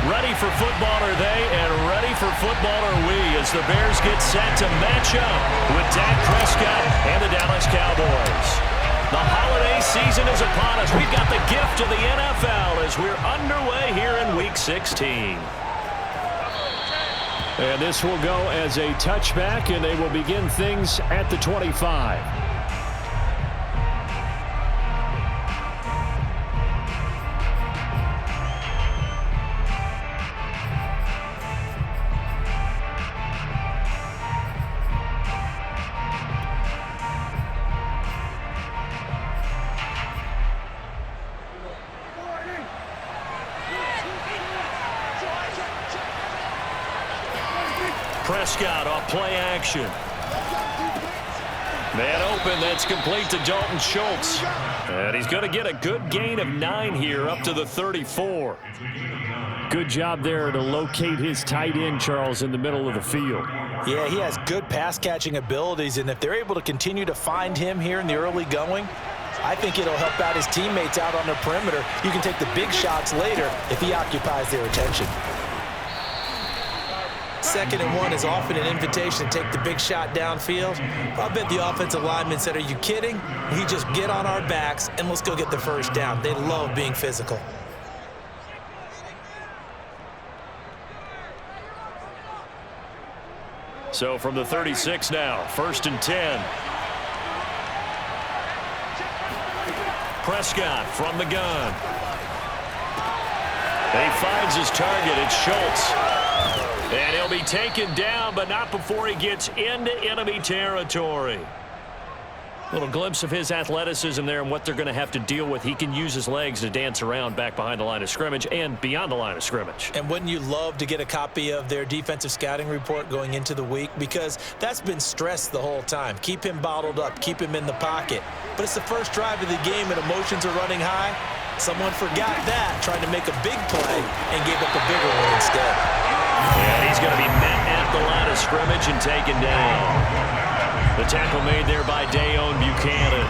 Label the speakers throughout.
Speaker 1: Ready for football are they, and ready for football are we as the Bears get set to match up with Dak Prescott and the Dallas Cowboys. The holiday season is upon us. We've got the gift of the NFL as we're underway here in Week 16.
Speaker 2: And this will go as a touchback, and they will begin things at the 25.
Speaker 1: Prescott off play action. Man open, that's complete to Dalton Schultz. And he's going to get a good gain of 9 here up to the 34.
Speaker 2: Good job there to locate his tight end, Charles, in the middle of the field.
Speaker 3: Yeah, he has good pass-catching abilities, and if they're able to continue to find him here in the early going, I think it'll help out his teammates out on the perimeter. You can take the big shots later if he occupies their attention. 2nd and 1 is often an invitation to take the big shot downfield. I bet the offensive linemen said, are you kidding? We just get on our backs and let's go get the first down. They love being physical.
Speaker 1: So from the 36 now, 1st and 10. Prescott from the gun. He finds his target. It's Schultz. And he'll be taken down, but not before he gets into enemy territory. Little glimpse of his athleticism there and what they're going to have to deal with. He can use his legs to dance around back behind the line of scrimmage and beyond the line of scrimmage.
Speaker 3: And wouldn't you love to get a copy of their defensive scouting report going into the week? Because that's been stressed the whole time. Keep him bottled up. Keep him in the pocket. But it's the first drive of the game and emotions are running high. Someone forgot that, tried to make a big play and gave up a bigger one instead.
Speaker 1: And he's going to be met at the line of scrimmage and taken down. The tackle made there by Dayon Buchanan.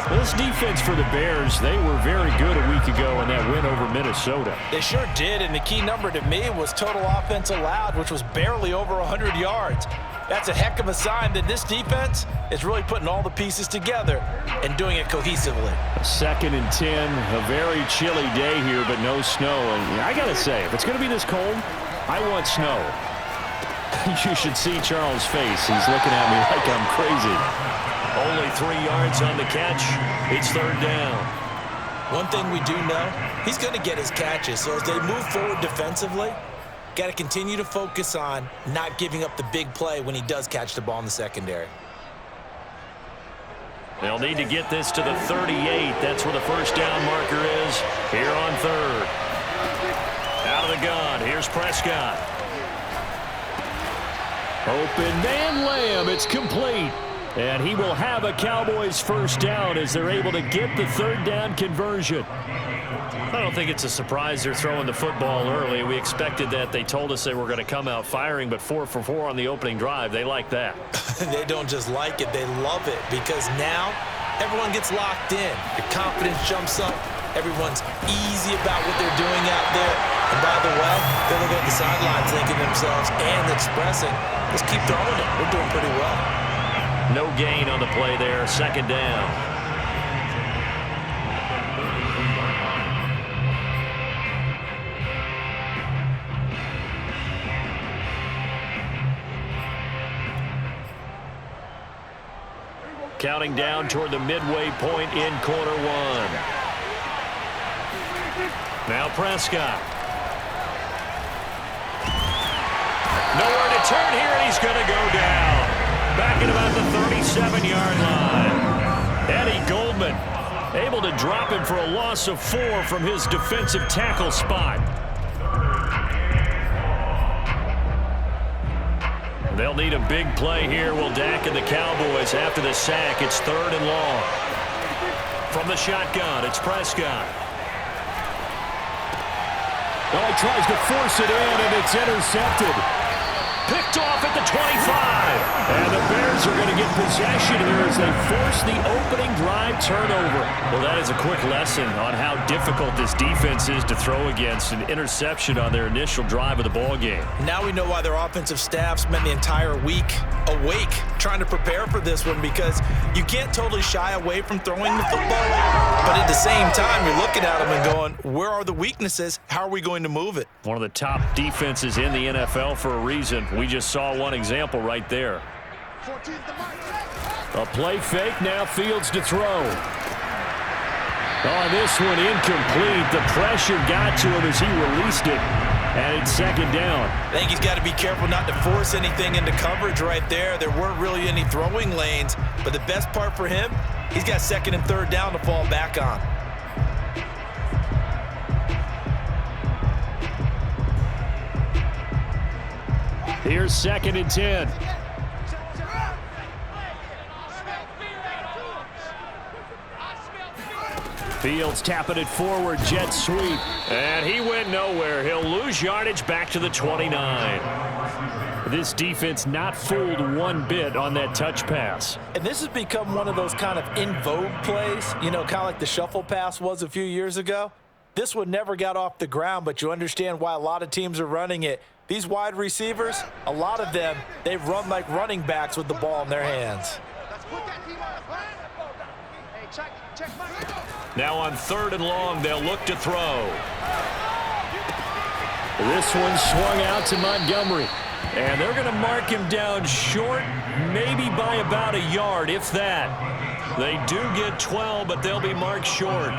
Speaker 2: Well, this defense for the Bears, they were very good a week ago in that win over Minnesota.
Speaker 3: They sure did, and the key number to me was total offense allowed, which was barely over 100 yards. That's a heck of a sign that this defense is really putting all the pieces together and doing it cohesively.
Speaker 2: 2nd and 10, a very chilly day here, but no snow. And I got to say, if it's going to be this cold, I want snow. You should see Charles' face. He's looking at me like I'm crazy.
Speaker 1: Only 3 yards on the catch. It's 3rd down.
Speaker 3: One thing we do know, he's going to get his catches. So as they move forward defensively, got to continue to focus on not giving up the big play when he does catch the ball in the secondary.
Speaker 1: They'll need to get this to the 38. That's where the first down marker is here on 3rd. Out of the gun. Here's Prescott.
Speaker 2: Open man Lamb. It's complete. And he will have a Cowboys first down as they're able to get the 3rd down conversion.
Speaker 1: I don't think it's a surprise they're throwing the football early. We expected that. They told us they were going to come out firing, but 4 for 4 on the opening drive. They like that.
Speaker 3: They don't just like it. They love it because now everyone gets locked in. The confidence jumps up. Everyone's easy about what they're doing out there. And by the way, they're looking at the sidelines thinking themselves and expressing, let's keep throwing it. We're doing pretty well.
Speaker 1: No gain on the play there. 2nd down. Counting down toward the midway point in quarter 1. Now Prescott. Nowhere to turn here, and he's going to go down. Back at about the 37-yard line. Eddie Goldman able to drop him for a loss of 4 from his defensive tackle spot. They'll need a big play here. Will Dak and the Cowboys after the sack. It's 3rd and long. From the shotgun, it's Prescott.
Speaker 2: Oh, he tries to force it in, and it's intercepted.
Speaker 1: picked off at the 25. And the Bears are going to get possession here as they force the opening drive turnover. Well, that is a quick lesson on how difficult this defense is to throw against. An interception on their initial drive of the ball game.
Speaker 3: Now we know why their offensive staff spent the entire week awake trying to prepare for this one, because you can't totally shy away from throwing the football. But at the same time, you're looking at them and going, where are the weaknesses? How are we going to move it?
Speaker 1: One of the top defenses in the NFL for a reason. We just saw one example right there. A play fake, now Fields to throw. Oh, this one incomplete. The pressure got to him as he released it. And it's second down.
Speaker 3: I think he's got to be careful not to force anything into coverage right there. There weren't really any throwing lanes. But the best part for him, he's got second and third down to fall back on.
Speaker 1: Here's second and 10. Fields tapping it forward, jet sweep. And he went nowhere. He'll lose yardage back to the 29. This defense not fooled one bit on that touch pass.
Speaker 3: And this has become one of those kind of in vogue plays, you know, kind of like the shuffle pass was a few years ago. This one never got off the ground, but you understand why a lot of teams are running it. These wide receivers, a lot of them, they run like running backs with the ball in their hands.
Speaker 1: Now on third and long, they'll look to throw. This one swung out to Montgomery. And they're going to mark him down short, maybe by about a yard, if that. They do get 12, but they'll be marked short.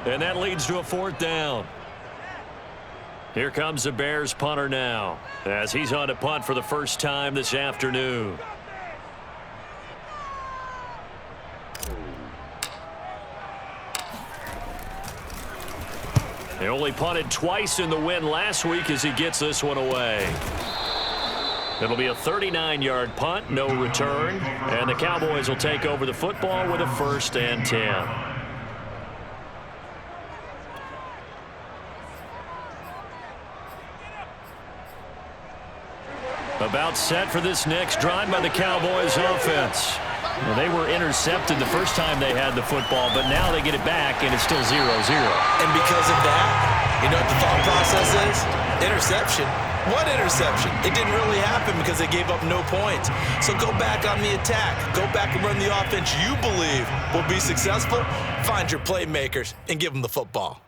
Speaker 1: And that leads to a fourth down. Here comes the Bears punter now, as he's on to punt for the first time this afternoon. He only punted twice in the win last week as he gets this one away. It'll be a 39-yard punt, no return, and the Cowboys will take over the football with a 1st and 10. About set for this next drive by the Cowboys offense. Well, they were intercepted the first time they had the football, but now they get it back, and it's still 0-0.
Speaker 3: And because of that, you know what the thought process is? Interception. What interception? It didn't really happen because they gave up no points. So go back on the attack. Go back and run the offense you believe will be successful. Find your playmakers and give them the football.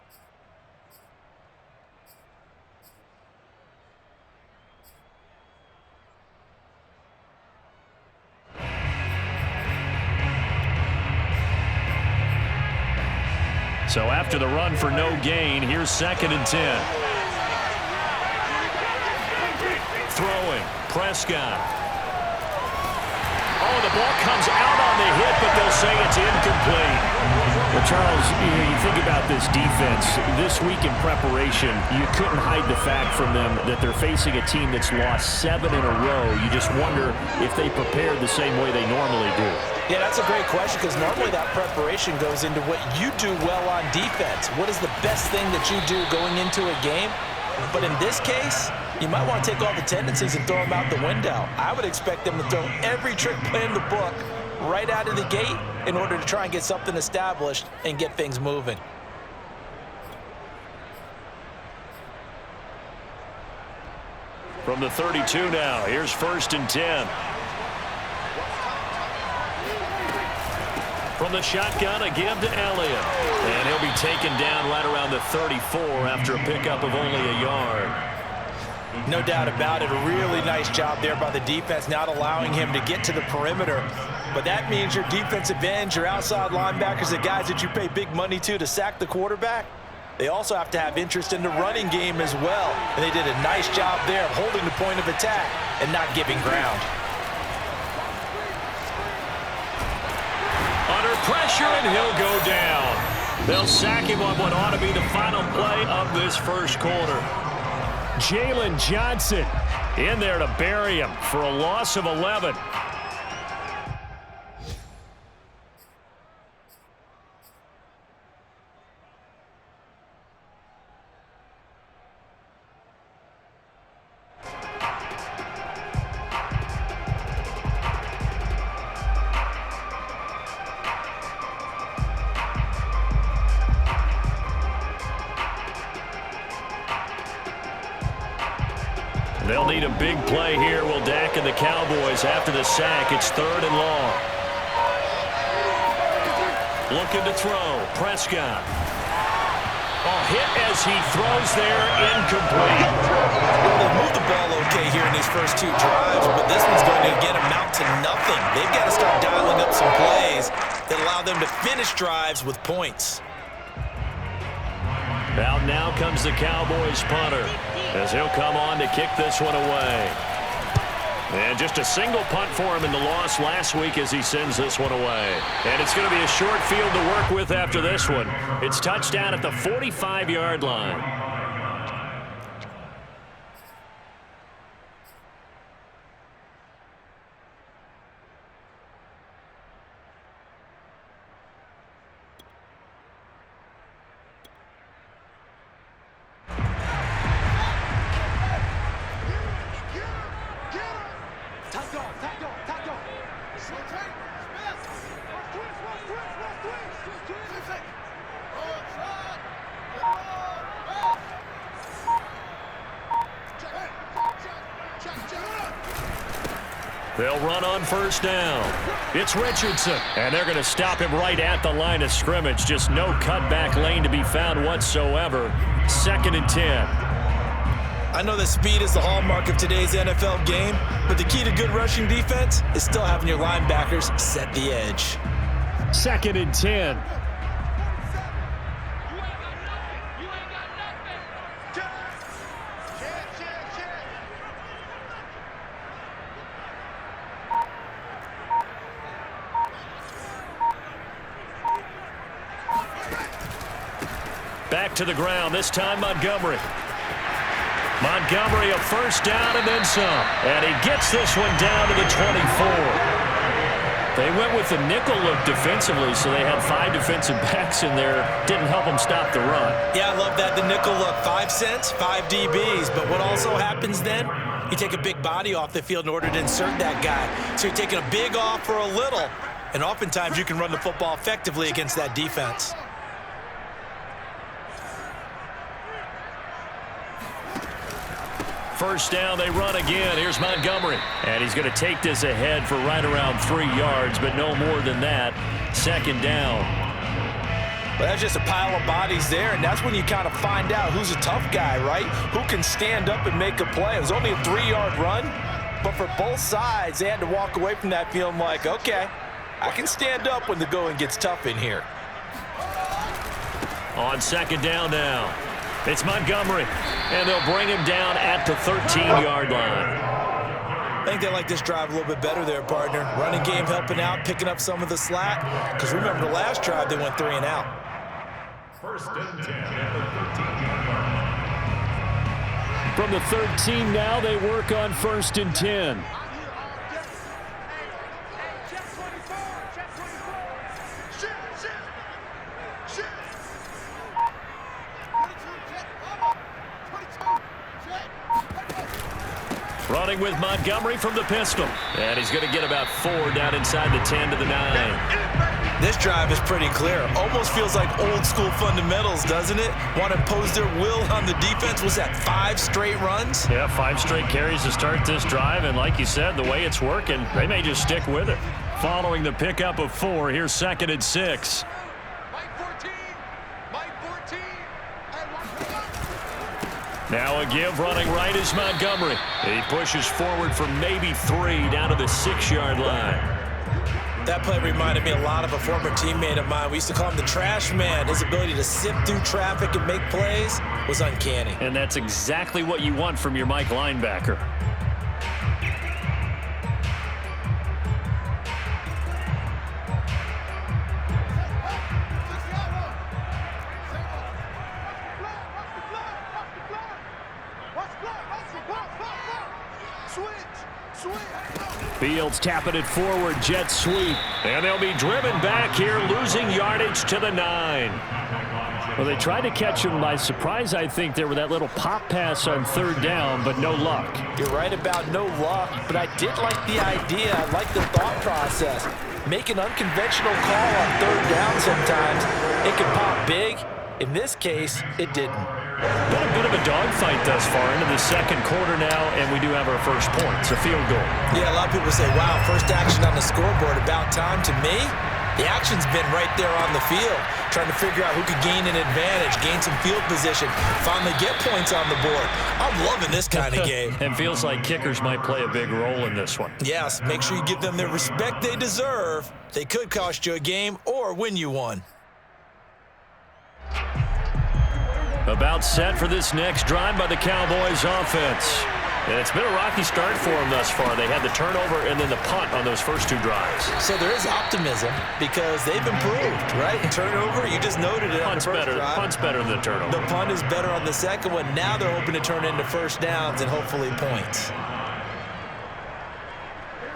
Speaker 1: So after the run for no gain, here's 2nd and 10. Throwing, Prescott. Oh, the ball comes out on the hit, but they'll say it's incomplete.
Speaker 2: Well, Charles, you think about this defense. This week in preparation, you couldn't hide the fact from them that they're facing a team that's lost 7 in a row. You just wonder if they prepared the same way they normally do.
Speaker 3: Yeah, that's a great question, because normally that preparation goes into what you do well on defense. What is the best thing that you do going into a game? But in this case, you might want to take all the tendencies and throw them out the window. I would expect them to throw every trick play in the book right out of the gate in order to try and get something established and get things moving.
Speaker 1: From the 32 now, here's 1st and 10. From the shotgun, a give to Elliott. And he'll be taken down right around the 34 after a pickup of only a yard.
Speaker 3: No doubt about it. A really nice job there by the defense, not allowing him to get to the perimeter. But that means your defensive ends, your outside linebackers, the guys that you pay big money to sack the quarterback, they also have to have interest in the running game as well. And they did a nice job there of holding the point of attack and not giving ground.
Speaker 1: Under pressure, and he'll go down. They'll sack him on what ought to be the final play of this first quarter. Jalen Johnson in there to bury him for a loss of 11. They'll need a big play here. Will Dak and the Cowboys after the sack. It's 3rd and long. Looking to throw. Prescott. Hit as he throws there. Incomplete.
Speaker 3: Well, they moved the ball okay here in these first 2 drives, but this one's going to again amount to nothing. They've got to start dialing up some plays that allow them to finish drives with points.
Speaker 1: Out now comes the Cowboys punter as he'll come on to kick this one away. And just a single punt for him in the loss last week as he sends this one away. And it's going to be a short field to work with after this one. It's touchdown at the 45-yard line. They'll run on first down. It's Richardson, and they're going to stop him right at the line of scrimmage. Just no cutback lane to be found whatsoever. 2nd and 10.
Speaker 3: I know that speed is the hallmark of today's NFL game, but the key to good rushing defense is still having your linebackers set the edge.
Speaker 2: 2nd and 10.
Speaker 1: Back to the ground, this time Montgomery. Montgomery a first down and then some. And he gets this one down to the 24. They went with the nickel look defensively, so they had 5 defensive backs in there. Didn't help them stop the run.
Speaker 3: Yeah, I love that, the nickel look. 5 cents, 5 DBs. But what also happens then? You take a big body off the field in order to insert that guy. So you're taking a big off for a little. And oftentimes you can run the football effectively against that defense.
Speaker 1: First down, they run again. Here's Montgomery. And he's going to take this ahead for right around 3 yards, but no more than that. 2nd down.
Speaker 3: But that's just a pile of bodies there, and that's when you kind of find out who's a tough guy, right? Who can stand up and make a play. It was only a 3-yard run, but for both sides, they had to walk away from that feeling like, okay, I can stand up when the going gets tough in here.
Speaker 1: On 2nd down now. It's Montgomery, and they'll bring him down at the 13-yard line.
Speaker 3: I think they like this drive a little bit better there, partner. Running game helping out, picking up some of the slack. Because remember, the last drive, they went 3 and out.
Speaker 4: 1st and 10 at the 13-yard line.
Speaker 2: From the 13 now, they work on 1st and 10.
Speaker 1: Running with Montgomery from the pistol. And he's going to get about 4 down inside the 10 to the 9.
Speaker 3: This drive is pretty clear. Almost feels like old school fundamentals, doesn't it? Want to impose their will on the defense. Was that 5 straight runs?
Speaker 1: Yeah, 5 straight carries to start this drive. And like you said, the way it's working, they may just stick with it. Following the pickup of 4, here's 2nd and 6. Now a give running right is Montgomery. He pushes forward for maybe 3 down to the 6-yard line.
Speaker 3: That play reminded me a lot of a former teammate of mine. We used to call him the trash man. His ability to sift through traffic and make plays was uncanny.
Speaker 1: And that's exactly what you want from your Mike linebacker. Fields tapping it forward, jet sweep. And they'll be driven back here, losing yardage to the 9.
Speaker 2: Well, they tried to catch him by surprise, I think, there with that little pop pass on 3rd down, but no luck.
Speaker 3: You're right about no luck, but I did like the idea. I like the thought process. Make an unconventional call on 3rd down sometimes. It can pop big. In this case, it didn't.
Speaker 1: Been a bit of a dogfight thus far into the second quarter now, and we do have our first point. It's a field goal.
Speaker 3: Yeah, a lot of people say, wow, first action on the scoreboard, about time. To me, the action's been right there on the field, trying to figure out who could gain an advantage, gain some field position, finally get points on the board. I'm loving this kind of game.
Speaker 1: And feels like kickers might play a big role in this one.
Speaker 3: Yes, make sure you give them the respect they deserve. They could cost you a game or win you one.
Speaker 1: About set for this next drive by the Cowboys offense. And it's been a rocky start for them thus far. They had the turnover and then the punt on those first two drives.
Speaker 3: So there is optimism because they've improved, right? Turnover, you just noted it on the first drive.
Speaker 1: Punt's better than the turnover.
Speaker 3: The punt is better on the second one. Now they're hoping to turn into first downs and hopefully points.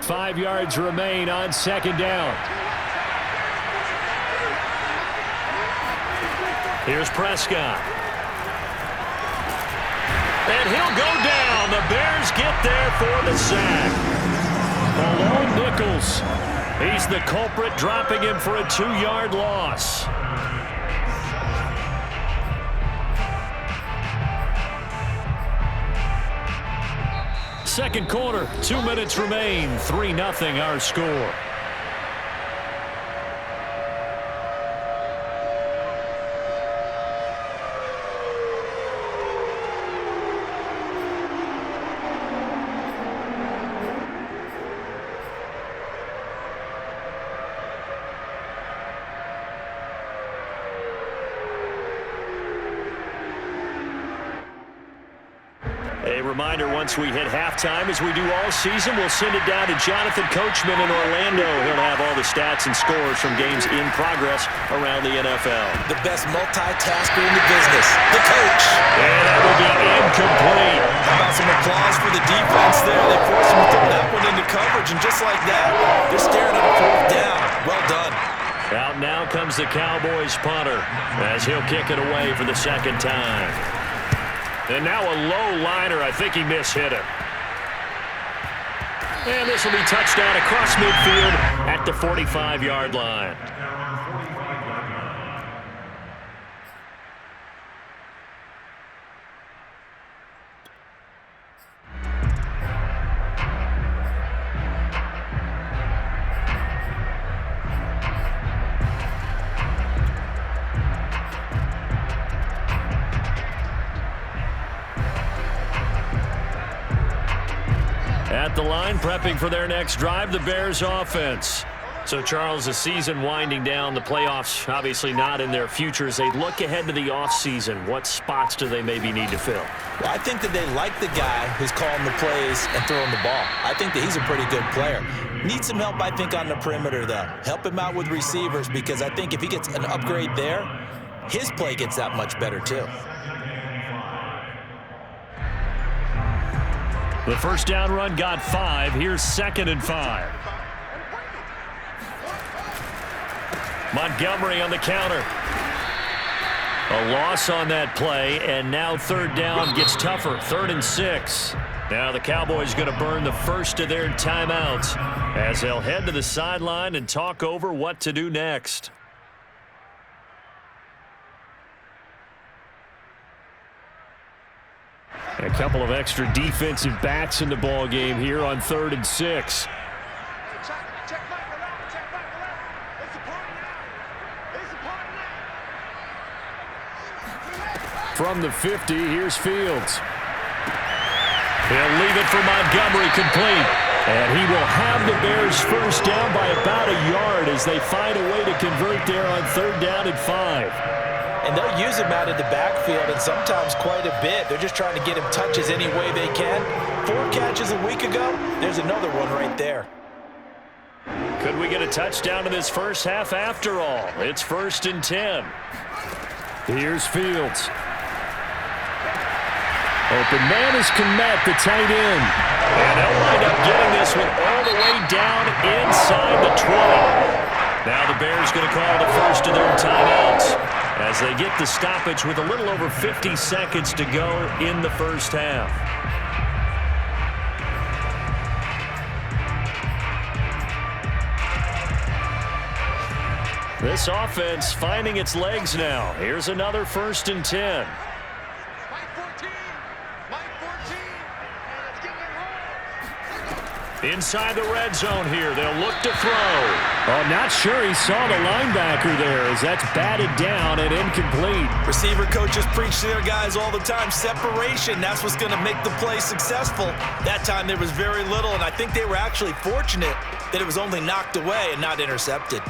Speaker 2: 5 yards remain on second down.
Speaker 1: Here's Prescott. And he'll go down. The Bears get there for the sack. Malone Nichols. He's the culprit, dropping him for a 2-yard loss. Second quarter, 2 minutes remain. 3-0 our score. A reminder, once we hit halftime, as we do all season, we'll send it down to Jonathan Coachman in Orlando. He'll have all the stats and scores from games in progress around the NFL.
Speaker 3: The best multitasker in the business, the coach.
Speaker 1: And that will be incomplete.
Speaker 3: How about some applause for the defense there? They forced him to throw that one into coverage, and just like that, they're staring at a fourth down. Well done.
Speaker 1: Out now comes the Cowboys punter as he'll kick it away for the second time. And now a low liner. I think he mishit it. And this will be touchdown across midfield at the 45-yard line. At the line, prepping for their next drive, the Bears offense. So, Charles, the season winding down, the playoffs obviously not in their future. As they look ahead to the offseason, what spots do they maybe need to fill?
Speaker 3: Well, I think that they like the guy who's calling the plays and throwing the ball. I think that he's a pretty good player. Needs some help, I think, on the perimeter, though. Help him out with receivers, because I think if he gets an upgrade there, his play gets that much better, too.
Speaker 1: The first down run got 5. Here's 2nd and 5. Montgomery on the counter. A loss on that play, and now 3rd down gets tougher. 3rd and 6. Now the Cowboys going to burn the first of their timeouts as they'll head to the sideline and talk over what to do next. A couple of extra defensive backs in the ball game here on 3rd and 6. From the 50, here's Fields. He'll leave it for Montgomery, complete. And he will have the Bears first down by about a yard as they find a way to convert there on 3rd down and 5.
Speaker 3: And they'll use him out of the backfield, and sometimes quite a bit. They're just trying to get him touches any way they can. 4 catches a week ago. There's another one right there.
Speaker 1: Could we get a touchdown in this first half after all? It's 1st and 10. Here's Fields. Open man is Kmet, the tight end. And they'll wind up getting this one all the way down inside the 20. Now the Bears going to call the first of their timeouts as they get the stoppage with a little over 50 seconds to go in the first half. This offense finding its legs now. Here's another 1st and 10. Inside the red zone here. They'll look to throw.
Speaker 2: Oh, not sure he saw the linebacker there as that's batted down and incomplete.
Speaker 3: Receiver coaches preach to their guys all the time. Separation, that's what's going to make the play successful. That time there was very little, and I think they were actually fortunate that it was only knocked away and not intercepted.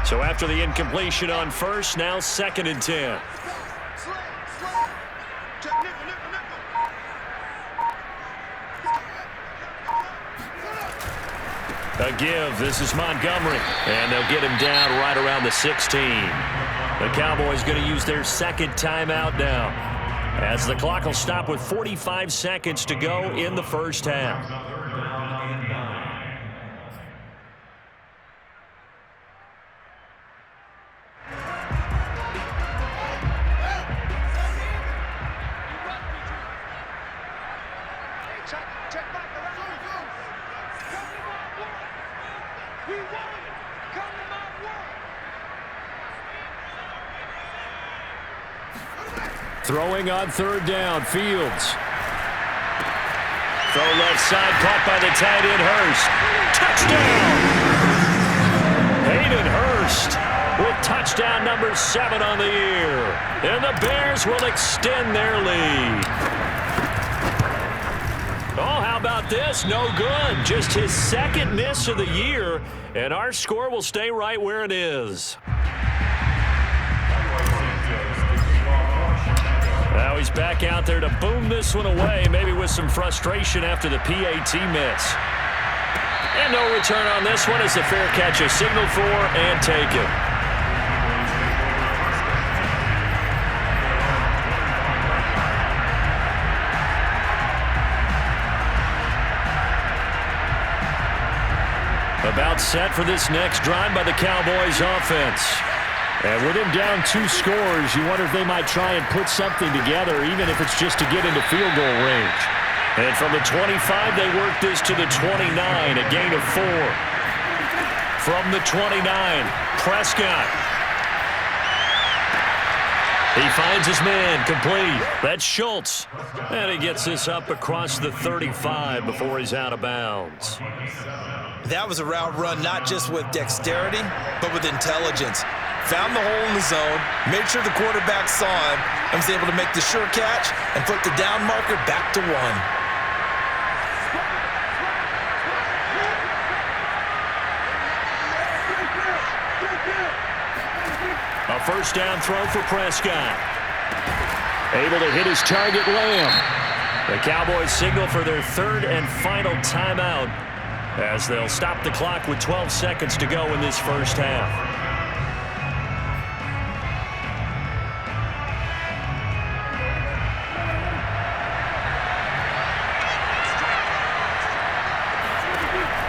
Speaker 1: So after the incompletion on first, now 2nd and 10. A give. This is Montgomery. And they'll get him down right around the 16. The Cowboys going to use their 2nd timeout now, as the clock will stop with 45 seconds to go in the first half.
Speaker 2: Throwing on 3rd down, Fields.
Speaker 1: Throw left side, caught by the tight end, Hurst. Touchdown! Hayden Hurst with touchdown number 7 on the year. And the Bears will extend their lead. Oh, how about this? No good. Just his 2nd miss of the year, and our score will stay right where it is. Now he's back out there to boom this one away, maybe with some frustration after the PAT miss. And no return on this one as the fair catch is signaled for and taken. About set for this next drive by the Cowboys offense.
Speaker 2: And with him down 2 scores, you wonder if they might try and put something together, even if it's just to get into field goal range.
Speaker 1: And from the 25, they work this to the 29, a gain of 4. From the 29, Prescott. He finds his man, complete. That's Schultz. And he gets this up across the 35 before he's out of bounds.
Speaker 3: That was a route run not just with dexterity, but with intelligence. Found the hole in the zone, made sure the quarterback saw him, and was able to make the sure catch and put the down marker back to 1.
Speaker 1: A first down throw for Prescott.
Speaker 2: Able to hit his target, Lamb.
Speaker 1: The Cowboys signal for their 3rd and final timeout, as they'll stop the clock with 12 seconds to go in this first half.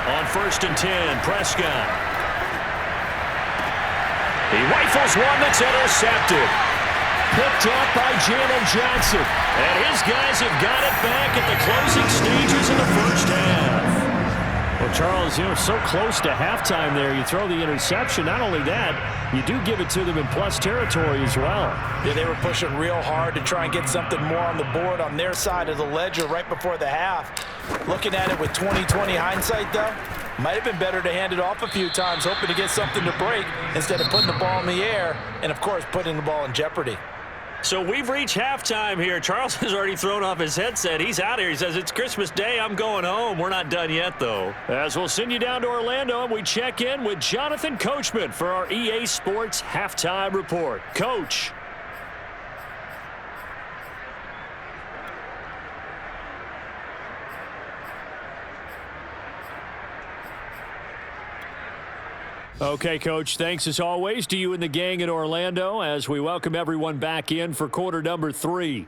Speaker 1: On 1st and 10, Prescott. He rifles one that's intercepted.
Speaker 2: Picked up by Jalen Johnson.
Speaker 1: And his guys have got it back at the closing stages of the first half.
Speaker 2: Well, Charles, so close to halftime there. You throw the interception. Not only that, you do give it to them in plus territory as well.
Speaker 3: Yeah, they were pushing real hard to try and get something more on the board on their side of the ledger right before the half. Looking at it with 20/20 hindsight, though, might have been better to hand it off a few times, hoping to get something to break instead of putting the ball in the air and, of course, putting the ball in jeopardy.
Speaker 1: So we've reached halftime here. Charles has already thrown off his headset. He's out here. He says, it's Christmas Day. I'm going home. We're not done yet, though. As we'll send you down to Orlando, and we check in with Jonathan Coachman for our EA Sports Halftime Report. Coach.
Speaker 2: Okay, Coach, thanks as always to you and the gang in Orlando as we welcome everyone back in for quarter number 3.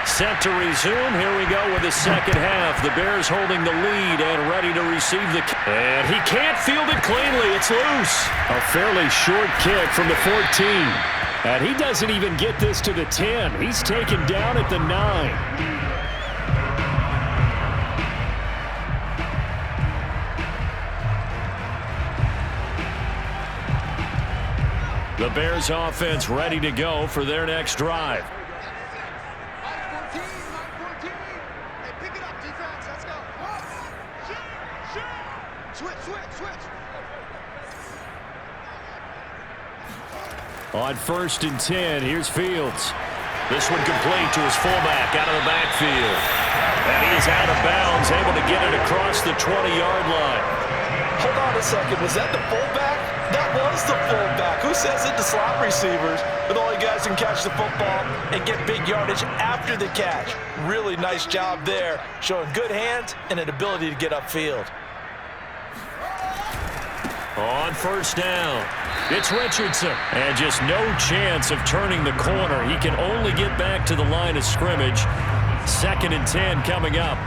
Speaker 1: Set to resume. Here we go with the second half. The Bears holding the lead and ready to receive the kick. And he can't field it cleanly. It's loose.
Speaker 2: A fairly short kick from the 14. And he doesn't even get this to the 10. He's taken down at the 9.
Speaker 1: The Bears offense ready to go for their next drive. On 1st and 10, here's Fields. This one complete to his fullback out of the backfield. And he is out of bounds, able to get it across the 20-yard line.
Speaker 3: Hold on a second. Was that the fullback? That was the fullback. Who says it to slot receivers? But all you guys can catch the football and get big yardage after the catch. Really nice job there, showing good hands and an ability to get upfield.
Speaker 1: On 1st down, it's Richardson. And just no chance of turning the corner. He can only get back to the line of scrimmage. 2nd and 10 coming up.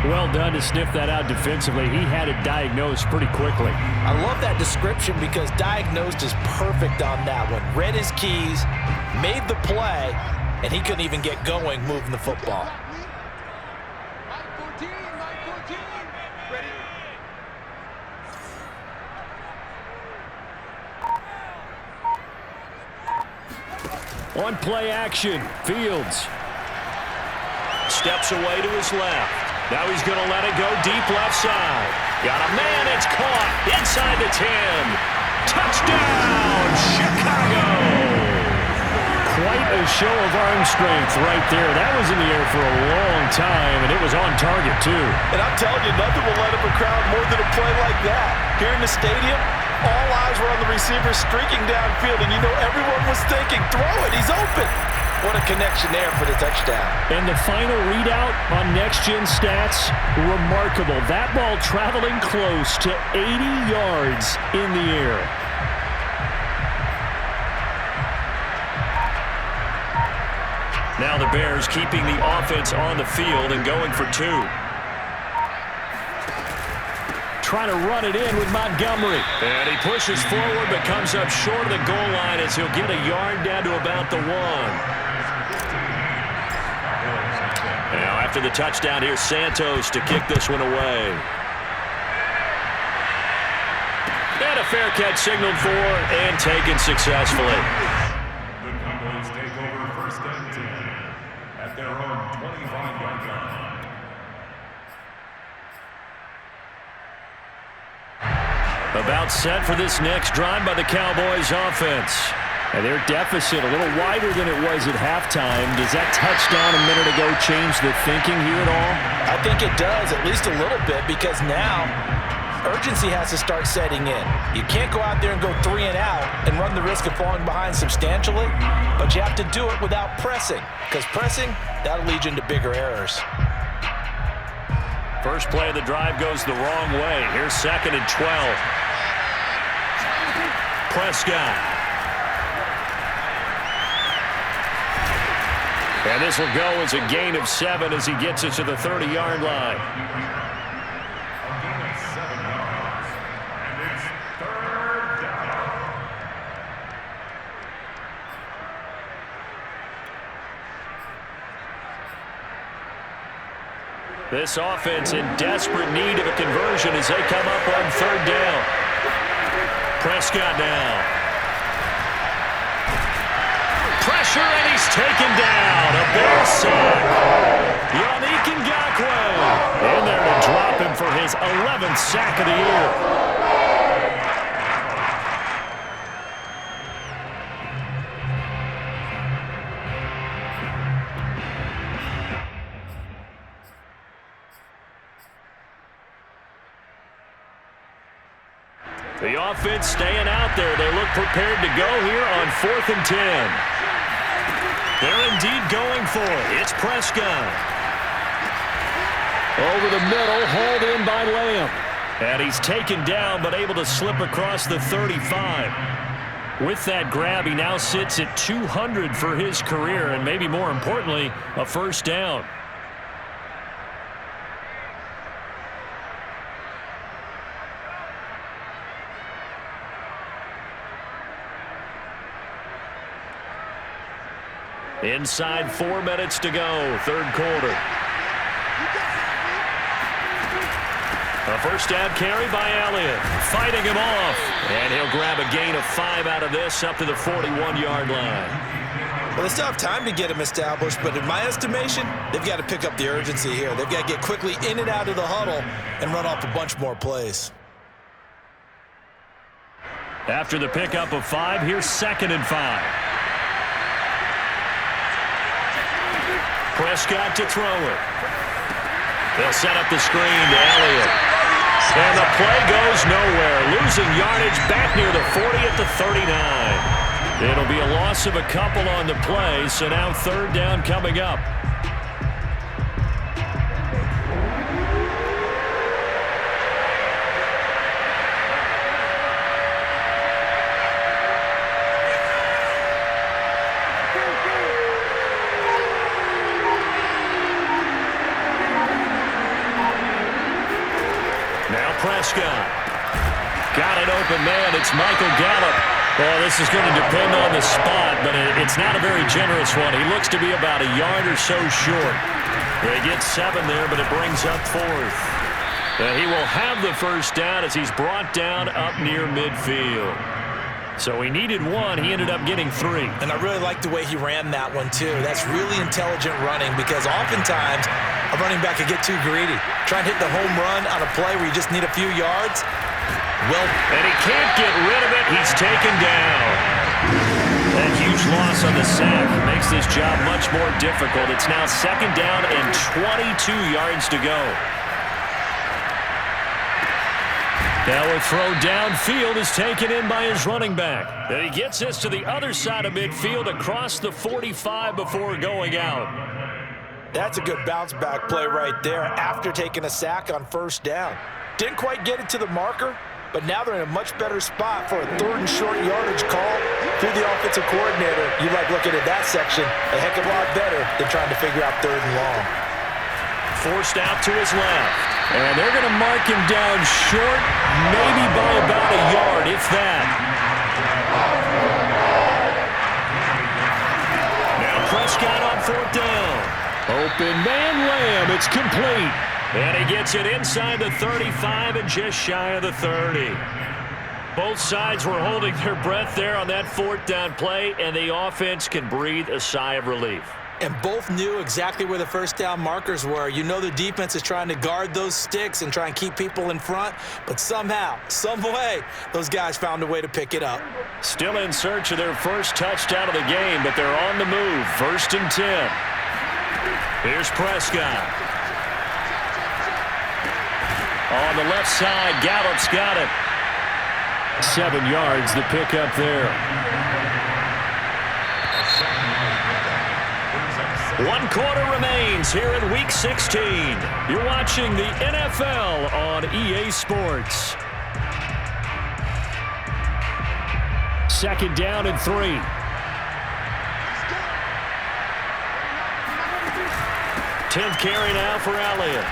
Speaker 2: Well done to sniff that out defensively. He had it diagnosed pretty quickly.
Speaker 3: I love that description because diagnosed is perfect on that one. Read his keys, made the play, and he couldn't even get going moving the football.
Speaker 1: On play action, Fields steps away to his left. Now he's going to let it go deep left side. Got a man, it's caught inside the 10. Touchdown, Chicago!
Speaker 2: Quite a show of arm strength right there. That was in the air for a long time, and it was on target, too.
Speaker 3: And I'm telling you, nothing will let up a crowd more than a play like that. Here in the stadium, all eyes were on the receiver streaking downfield, and you know everyone was thinking, throw it, he's open. What a connection there for the touchdown.
Speaker 2: And the final readout on next-gen stats, remarkable. That ball traveling close to 80 yards in the air.
Speaker 1: Now the Bears keeping the offense on the field and going for 2.
Speaker 2: Trying to run it in with Montgomery.
Speaker 1: And he pushes forward but comes up short of the goal line as he'll get a yard down to about the 1. Now after the touchdown, here's Santos to kick this one away. And a fair catch signaled for and taken successfully.
Speaker 4: The Cowboys take over 1st and 10 at their own 25-yard line.
Speaker 1: About set for this next drive by the Cowboys offense.
Speaker 2: And their deficit a little wider than it was at halftime. Does that touchdown a minute ago change the thinking here at all?
Speaker 3: I think it does, at least a little bit, because now urgency has to start setting in. You can't go out there and go 3 and out and run the risk of falling behind substantially, but you have to do it without pressing, because pressing, that'll lead you into bigger errors.
Speaker 1: First play of the drive goes the wrong way. Here's 2nd and 12. Prescott. And this will go as a gain of 7 as he gets it to the 30-yard line.
Speaker 4: A gain of 7 yards. And it's 3rd down.
Speaker 1: This offense in desperate need of a conversion as they come up on 3rd down. Prescott now. Pressure, and he's taken down. A Bears sack. Yannick Ngakoue in there to drop him for his 11th sack of the year. The offense staying out there. They look prepared to go here on 4th and 10. They're indeed going for it. It's Prescott.
Speaker 2: Over the middle, hauled in by Lamb.
Speaker 1: And he's taken down but able to slip across the 35. With that grab, he now sits at 200 for his career and maybe more importantly, a 1st down. Inside 4 minutes to go, 3rd quarter. A first down carry by Elliott, fighting him off. And he'll grab a gain of 5 out of this up to the 41-yard line.
Speaker 3: Well, they still have time to get him established, but in my estimation, they've got to pick up the urgency here. They've got to get quickly in and out of the huddle and run off a bunch more plays.
Speaker 1: After the pickup of 5, here's 2nd and 5. Prescott to throw it. They'll set up the screen to Elliott. And the play goes nowhere. Losing yardage back near the 40 at the 39. It'll be a loss of a couple on the play, so now 3rd down coming up. Prescott. Got an open man. It's Michael Gallup. Well, this is going to depend on the spot, but it's not a very generous one. He looks to be about a yard or so short. They get 7 there, but it brings up 4th. He will have the first down as he's brought down up near midfield. So he needed 1. He ended up getting 3.
Speaker 3: And I really like the way he ran that one, too. That's really intelligent running because oftentimes a running back can get too greedy. Try and hit the home run on a play where you just need a few yards. Well,
Speaker 1: and he can't get rid of it. He's taken down. That huge loss on the sack makes this job much more difficult. It's now 2nd down and 22 yards to go. Now a throw downfield is taken in by his running back. And he gets this to the other side of midfield across the 45 before going out.
Speaker 3: That's a good bounce-back play right there after taking a sack on 1st down. Didn't quite get it to the marker, but now they're in a much better spot for a 3rd and short yardage call through the offensive coordinator. You like looking at that section a heck of a lot better than trying to figure out 3rd and long.
Speaker 1: Forced out to his left. And they're going to mark him down short, maybe by about a yard, if that. Now Prescott on 4th down. Open man Lamb. It's complete. And he gets it inside the 35 and just shy of the 30. Both sides were holding their breath there on that 4th down play, and the offense can breathe a sigh of relief.
Speaker 3: And both knew exactly where the 1st down markers were. You know the defense is trying to guard those sticks and try and keep people in front, but somehow, some way, those guys found a way to pick it up.
Speaker 1: Still in search of their first touchdown of the game, but they're on the move. 1st and 10. Here's Prescott. On the left side, Gallup's got it. 7 yards, the pickup there. 1 quarter remains here in Week 16. You're watching the NFL on EA Sports. 2nd down and 3. Tenth carry now for Elliott.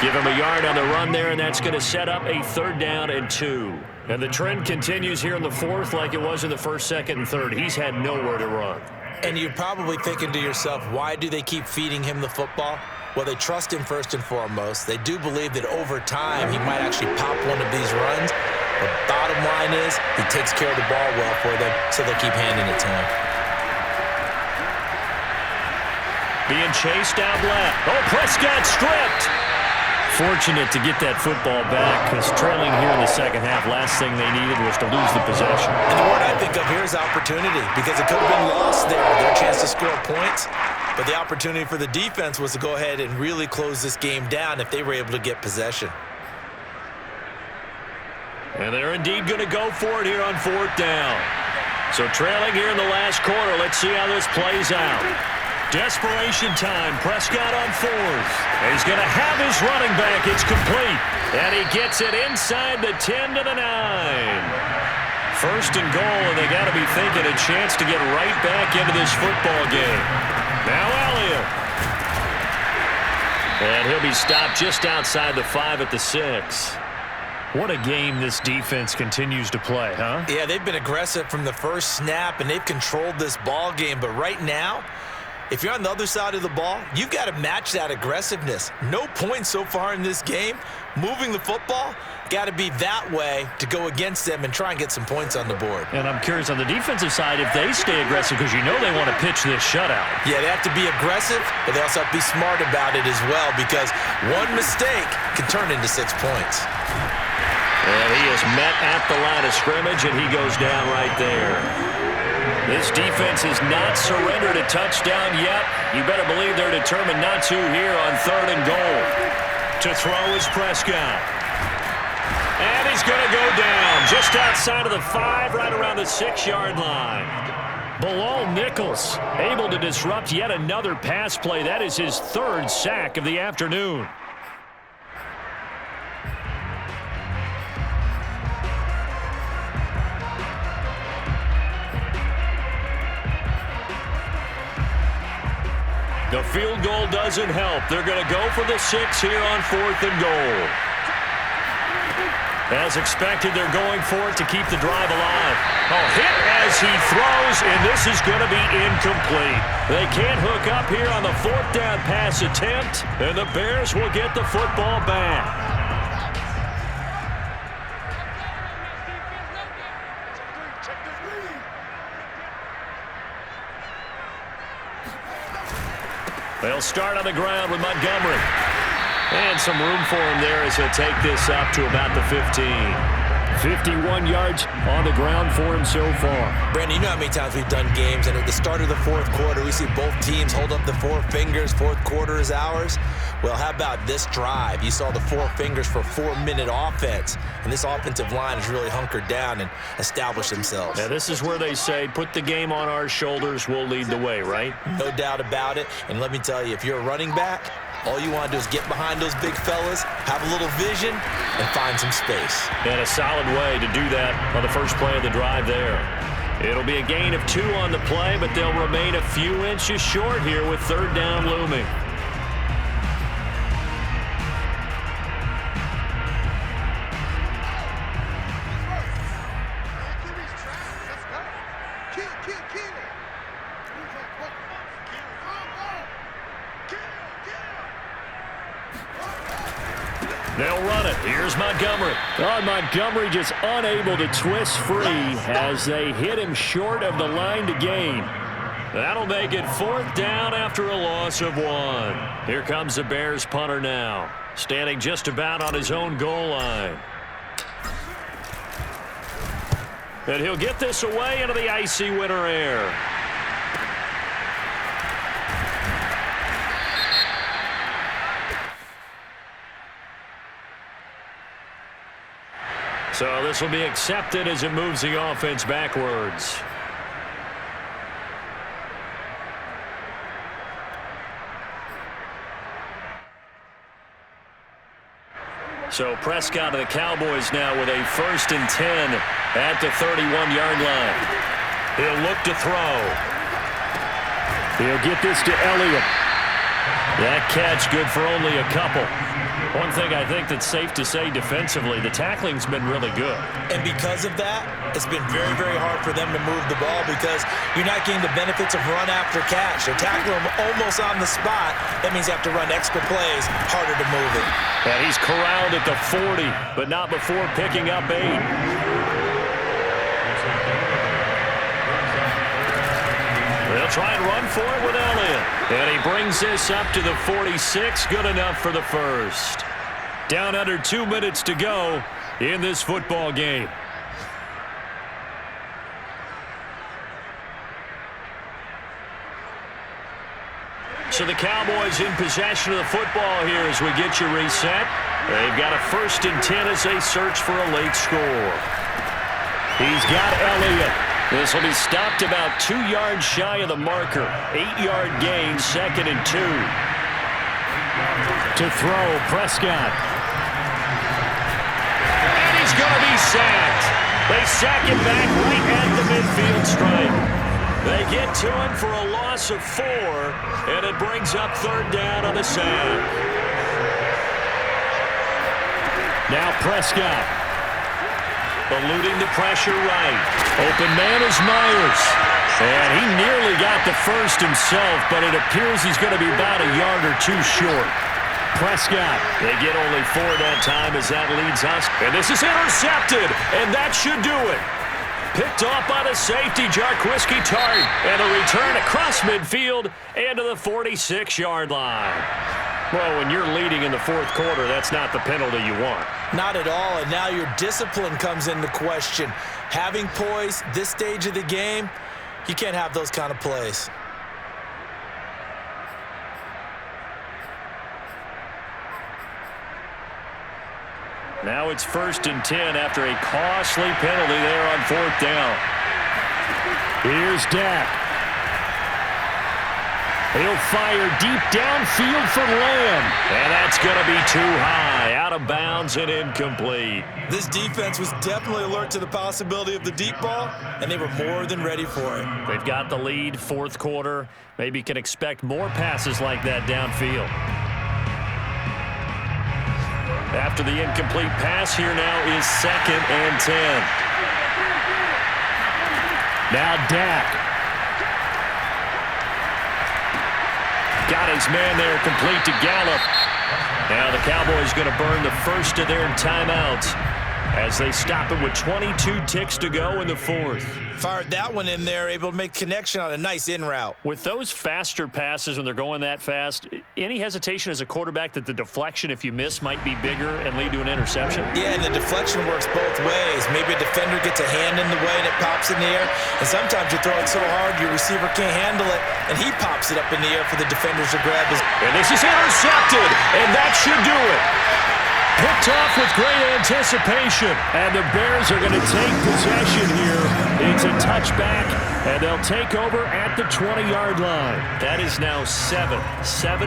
Speaker 1: Give him a yard on the run there, and that's going to set up a 3rd down and 2. And the trend continues here in the 4th like it was in the 1st, 2nd, and 3rd. He's had nowhere to run.
Speaker 3: And you're probably thinking to yourself, why do they keep feeding him the football? Well, they trust him first and foremost. They do believe that over time he might actually pop one of these runs. But bottom line is he takes care of the ball well for them, so they'll keep handing it to him.
Speaker 1: Being chased out left. Oh, Prescott stripped. Fortunate to get that football back because trailing here in the 2nd half, last thing they needed was to lose the possession.
Speaker 3: And the word I think of here is opportunity because it could have been lost there, their chance to score points. But the opportunity for the defense was to go ahead and really close this game down if they were able to get possession.
Speaker 1: And they're indeed going to go for it here on 4th down. So trailing here in the last quarter, let's see how this plays out. Desperation time. Prescott on 4th. And he's going to have his running back. It's complete. And he gets it inside the 10 to the 9. 1st and goal, and they got to be thinking a chance to get right back into this football game. Now Elliott. And he'll be stopped just outside the 5 at the 6. What a game this defense continues to play, huh?
Speaker 3: Yeah, they've been aggressive from the first snap, and they've controlled this ball game. But right now, if you're on the other side of the ball, you've got to match that aggressiveness. No points so far in this game. Moving the football, got to be that way to go against them and try and get some points on the board.
Speaker 1: And I'm curious on the defensive side if they stay aggressive, because you know they want to pitch this shutout.
Speaker 3: Yeah, they have to be aggressive, but they also have to be smart about it as well, because one mistake can turn into 6 points.
Speaker 1: And he is met at the line of scrimmage, and he goes down right there. This defense has not surrendered a touchdown yet. You better believe they're determined not to here on 3rd and goal. To throw is Prescott. And he's going to go down just outside of the 5, right around the 6-yard line. Bilal Nichols able to disrupt yet another pass play. That is his 3rd sack of the afternoon. The field goal doesn't help. They're going to go for the 6 here on 4th and goal. As expected, they're going for it to keep the drive alive. Oh, hit as he throws, and this is going to be incomplete. They can't hook up here on the 4th down pass attempt, and the Bears will get the football back. They'll start on the ground with Montgomery. And some room for him there as he'll take this up to about the 15. 51 yards on the ground for him so far.
Speaker 3: Brandon, you know how many times we've done games, and at the start of the 4th quarter, we see both teams hold up the 4 fingers, 4th quarter is ours. Well, how about this drive? You saw the 4 fingers for 4-minute offense, and this offensive line has really hunkered down and established themselves.
Speaker 1: Now, this is where they say, put the game on our shoulders, we'll lead the way, right?
Speaker 3: No doubt about it, and let me tell you, if you're a running back, all you want to do is get behind those big fellas, have a little vision, and find some space.
Speaker 1: And a solid way to do that on the first play of the drive there. It'll be a gain of 2 on the play, but they'll remain a few inches short here with 3rd down looming. They'll run it. Here's Montgomery.
Speaker 2: Oh, Montgomery just unable to twist free as they hit him short of the line to gain.
Speaker 1: That'll make it 4th down after a loss of 1. Here comes the Bears punter now, standing just about on his own goal line. And he'll get this away into the icy winter air. So this will be accepted as it moves the offense backwards. So Prescott of the Cowboys now with a 1st and 10 at the 31-yard line. He'll look to throw.
Speaker 2: He'll get this to Elliott.
Speaker 1: That catch good for only a couple. One thing I think that's safe to say defensively, the tackling's been really good.
Speaker 3: And because of that, it's been very, very hard for them to move the ball because you're not getting the benefits of run after catch. They're tackling them almost on the spot. That means you have to run extra plays, harder to move it.
Speaker 1: And he's corralled at the 40, but not before picking up 8. They'll try and run for it with Elliott. And he brings this up to the 46. Good enough for the 1st. Down under 2 minutes to go in this football game. So the Cowboys in possession of the football here as we get you reset. They've got a 1st and 10 as they search for a late score. He's got Elliott. This will be stopped about 2 yards shy of the marker. 8-yard gain, 2nd and 2.
Speaker 2: To throw, Prescott.
Speaker 1: And he's going to be sacked. They sack him back right at the midfield stripe. They get to him for a loss of 4, and it brings up 3rd down on the sack.
Speaker 2: Now Prescott.
Speaker 1: Eluding the pressure right. Open man is Myers. And he nearly got the first himself, but it appears he's going to be about a yard or two short.
Speaker 2: Prescott.
Speaker 1: They get only 4 that time as that leads us. And this is intercepted, and that should do it. Picked off by the safety, Jarquiski Tart. And a return across midfield and to the 46-yard line. Well, when you're leading in the fourth quarter, that's not the penalty you want.
Speaker 3: Not at all, and now your discipline comes into question. Having poise this stage of the game, you can't have those kind of plays.
Speaker 1: Now it's 1st and 10 after a costly penalty there on 4th down.
Speaker 2: Here's Dak. He'll fire deep downfield for Lamb.
Speaker 1: And that's going to be too high, out of bounds and incomplete.
Speaker 3: This defense was definitely alert to the possibility of the deep ball, and they were more than ready for it.
Speaker 1: They've got the lead, fourth quarter. Maybe can expect more passes like that downfield. After the incomplete pass, here now is 2nd and 10.
Speaker 2: Now Dak.
Speaker 1: Got his man there, complete to Gallup. Now the Cowboys going to burn the first of their timeouts as they stop it with 22 ticks to go in the fourth.
Speaker 3: Fired that one in there, able to make connection on a nice in route.
Speaker 1: With those faster passes when they're going that fast, any hesitation as a quarterback that the deflection, if you miss, might be bigger and lead to an interception?
Speaker 3: Yeah, and the deflection works both ways. Maybe a defender gets a hand in the way and it pops in the air. And sometimes you throw it so hard your receiver can't handle it, and he pops it up in the air for the defenders to grab his.
Speaker 1: And this is intercepted, and that should do it. Picked off with great anticipation. And the Bears are going to take possession here. It's a touchback, and they'll take over at the 20-yard line. That is now 7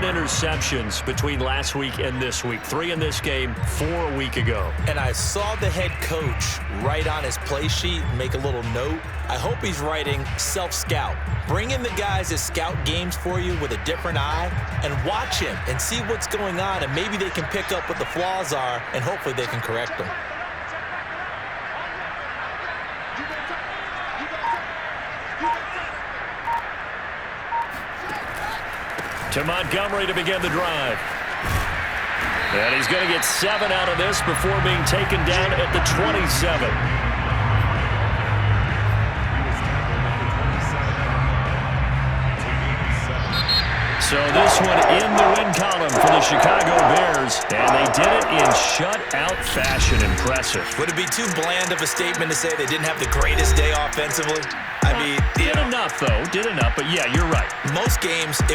Speaker 1: interceptions between last week and this week. 3 in this game, 4 a week ago.
Speaker 3: And I saw the head coach write on his play sheet and make a little note. I hope he's writing self-scout. Bring in the guys that scout games for you with a different eye and watch him and see what's going on, and maybe they can pick up what the flaws are, and hopefully they can correct them.
Speaker 1: To Montgomery to begin the drive. And he's going to get 7 out of this before being taken down at the 27. So this one in the win column for the Chicago Bears, and they did it in shutout fashion. Impressive.
Speaker 3: Would it be too bland of a statement to say they didn't have the greatest day offensively? I mean,
Speaker 1: did enough, though. Did enough, but yeah, you're right.
Speaker 3: Most games,